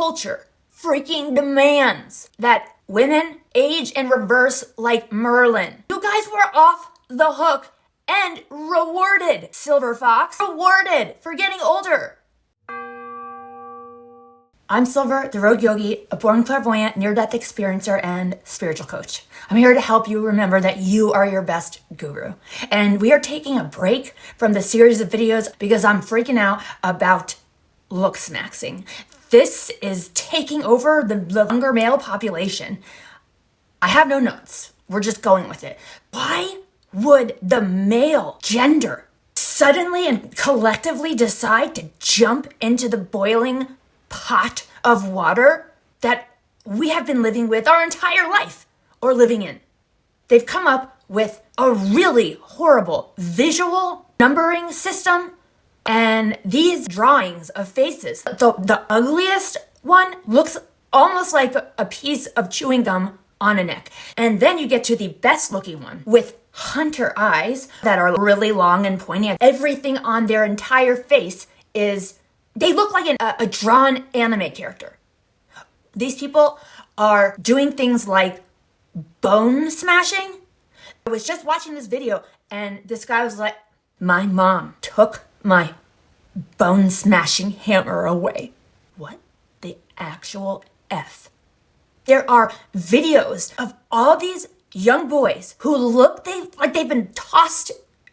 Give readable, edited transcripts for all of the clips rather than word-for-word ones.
culture freaking demands that women age in reverse like Merlin. You guys were off the hook and rewarded, Silver Fox. Rewarded for getting older. I'm Silver, the Rogue Yogi, a born clairvoyant, near-death experiencer, and spiritual coach. I'm here to help you remember that you are your best guru. And we are taking a break from the series of videos because I'm freaking out about LOOKSMAXXIng. This is taking over the younger male population. I have no notes. We're just going with it. Why would the male gender suddenly and collectively decide to jump into the boiling pot of water that we have been living with our entire life or living in? They've come up with a really horrible visual numbering system and these drawings of faces. The ugliest one looks almost like a piece of chewing gum on a neck. And then you get to the best looking one with hunter eyes that are really long and pointy. Everything on their entire face they look like a drawn anime character. These people are doing things like bone smashing. I was just watching this video and this guy was like, my mom took my bone smashing hammer away. What the actual F? There are videos of all these young boys who look like they've been tossed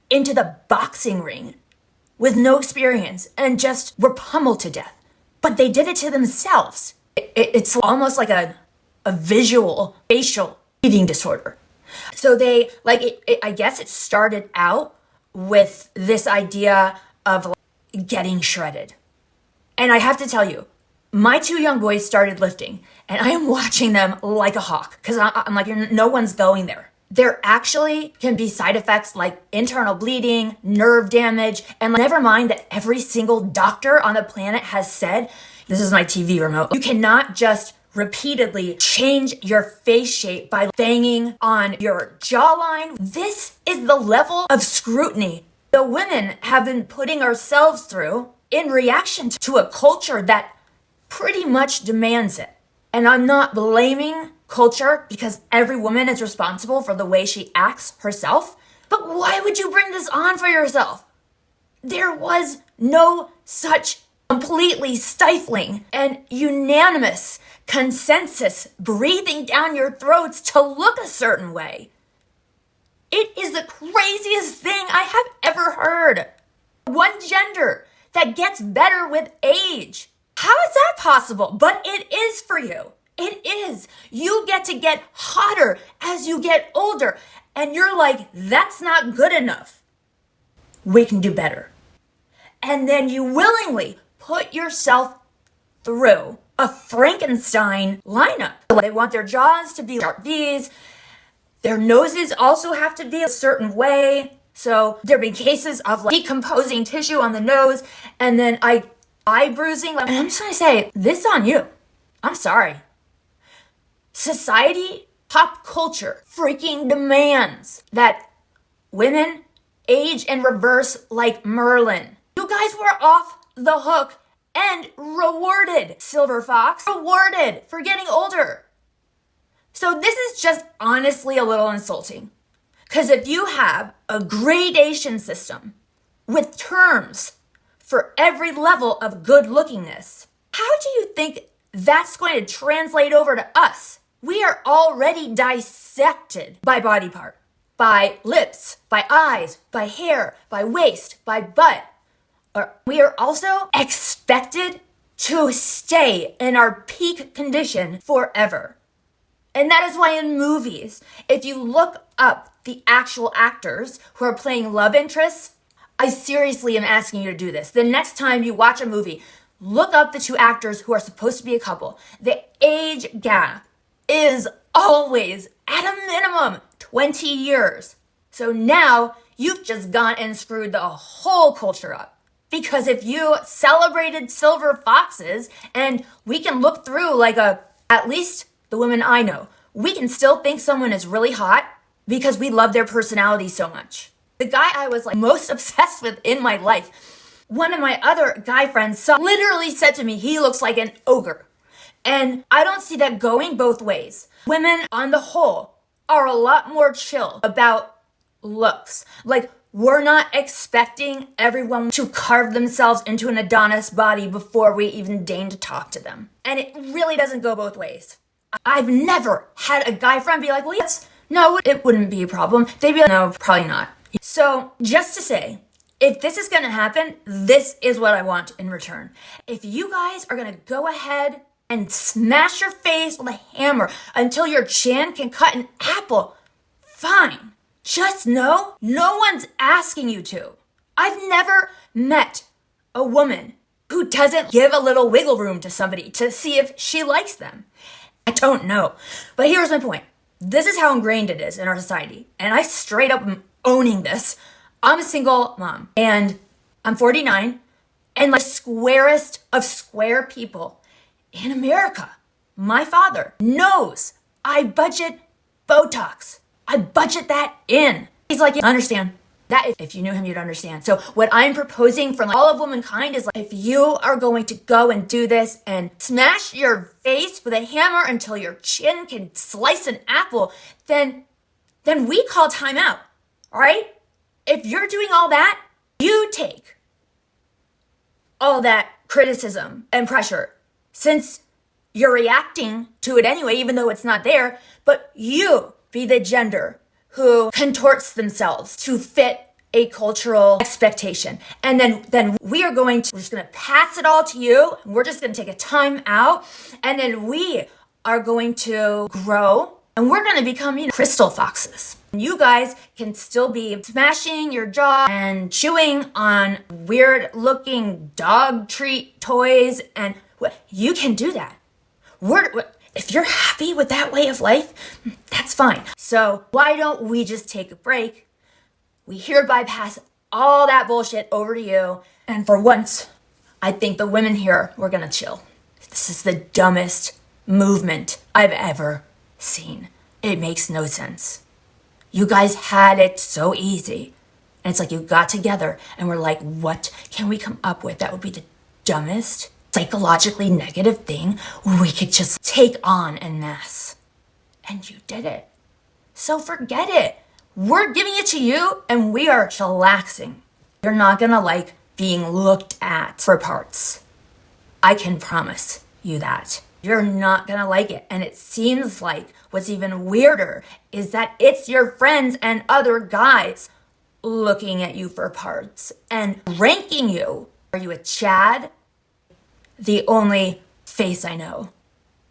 into the boxing ring with no experience and just were pummeled to death. But they did it to themselves. It's almost like a visual facial eating disorder. So I guess it started out with this idea of getting shredded. And I have to tell you, my two young boys started lifting and I am watching them like a hawk because I'm like, no one's going there. There actually can be side effects like internal bleeding, nerve damage, and never mind that every single doctor on the planet has said, this is my TV remote, you cannot just repeatedly change your face shape by banging on your jawline. This is the level of scrutiny the women have been putting ourselves through in reaction to a culture that pretty much demands it. And I'm not blaming culture because every woman is responsible for the way she acts herself. But why would you bring this on for yourself? There was no such completely stifling and unanimous consensus breathing down your throats to look a certain way. It is the craziest thing I have ever heard. One gender that gets better with age. How is that possible? But it is for you. It is. You get to get hotter as you get older. And you're like, that's not good enough. We can do better. And then you willingly put yourself through a Frankenstein lineup. They want their jaws to be sharp V's. Their noses also have to be a certain way. So there be cases of decomposing tissue on the nose and then eye bruising. And I'm just going to say, this is on you. I'm sorry. Society, pop culture freaking demands that women age in reverse like Merlin. You guys were off the hook and rewarded, Silver Fox. Rewarded for getting older. So this is just honestly a little insulting. Because if you have a gradation system with terms for every level of good lookingness, how do you think that's going to translate over to us? We are already dissected by body part, by lips, by eyes, by hair, by waist, by butt. We are also expected to stay in our peak condition forever. And that is why in movies, if you look up the actual actors who are playing love interests, I seriously am asking you to do this. The next time you watch a movie, look up the two actors who are supposed to be a couple. The age gap is always, at a minimum, 20 years. So now you've just gone and screwed the whole culture up. Because if you celebrated silver foxes, and we can look through at least the women I know, we can still think someone is really hot because we love their personality so much. The guy I was most obsessed with in my life, one of my other guy friends literally said to me, he looks like an ogre. And I don't see that going both ways. Women, on the whole, are a lot more chill about looks. Like, we're not expecting everyone to carve themselves into an Adonis body before we even deign to talk to them. And it really doesn't go both ways. I've never had a guy friend be like, well, yes, no, it wouldn't be a problem. They'd be like, no, probably not. So just to say, if this is going to happen, this is what I want in return. If you guys are going to go ahead and smash your face with a hammer until your chin can cut an apple, fine. Just know no one's asking you to. I've never met a woman who doesn't give a little wiggle room to somebody to see if she likes them. I don't know. But here's my point. This is how ingrained it is in our society. And I straight up am owning this. I'm a single mom and I'm 49 and the squarest of square people in America. My father knows I budget Botox. I budget that in. He's like, you understand. That if you knew him, you'd understand. So what I'm proposing for all of womankind is like, if you are going to go and do this and smash your face with a hammer until your chin can slice an apple, then we call time out. All right? If you're doing all that, you take all that criticism and pressure since you're reacting to it anyway, even though it's not there, but you be the gender who contorts themselves to fit a cultural expectation. And then we're just going to pass it all to you. We're just going to take a time out. And then we are going to grow and we're going to become, crystal foxes. You guys can still be smashing your jaw and chewing on weird looking dog treat toys. And you can do that. If you're happy with that way of life, that's fine. So why don't we just take a break? We hereby pass all that bullshit over to you. And for once, I think the women here, we're gonna chill. This is the dumbest movement I've ever seen. It makes no sense. You guys had it so easy. And it's like you got together and we're like, what can we come up with that would be the dumbest, psychologically negative thing we could just take on en masse? And you did it. So forget it. We're giving it to you and we are chillaxing. You're not gonna like being looked at for parts. I can promise you that. You're not gonna like it. And it seems like what's even weirder is that it's your friends and other guys looking at you for parts and ranking you. Are you a Chad? The only face I know.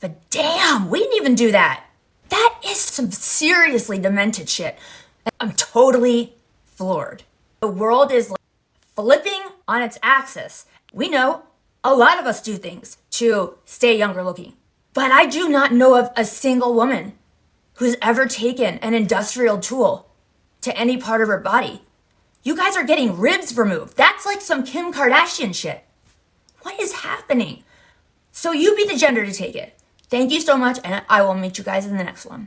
But damn, we didn't even do that. That is some seriously demented shit. I'm totally floored. The world is like flipping on its axis. We know a lot of us do things to stay younger looking. But I do not know of a single woman who's ever taken an industrial tool to any part of her body. You guys are getting ribs removed. That's like some Kim Kardashian shit. What is happening? So you be the gender to take it. Thank you so much, and I will meet you guys in the next one.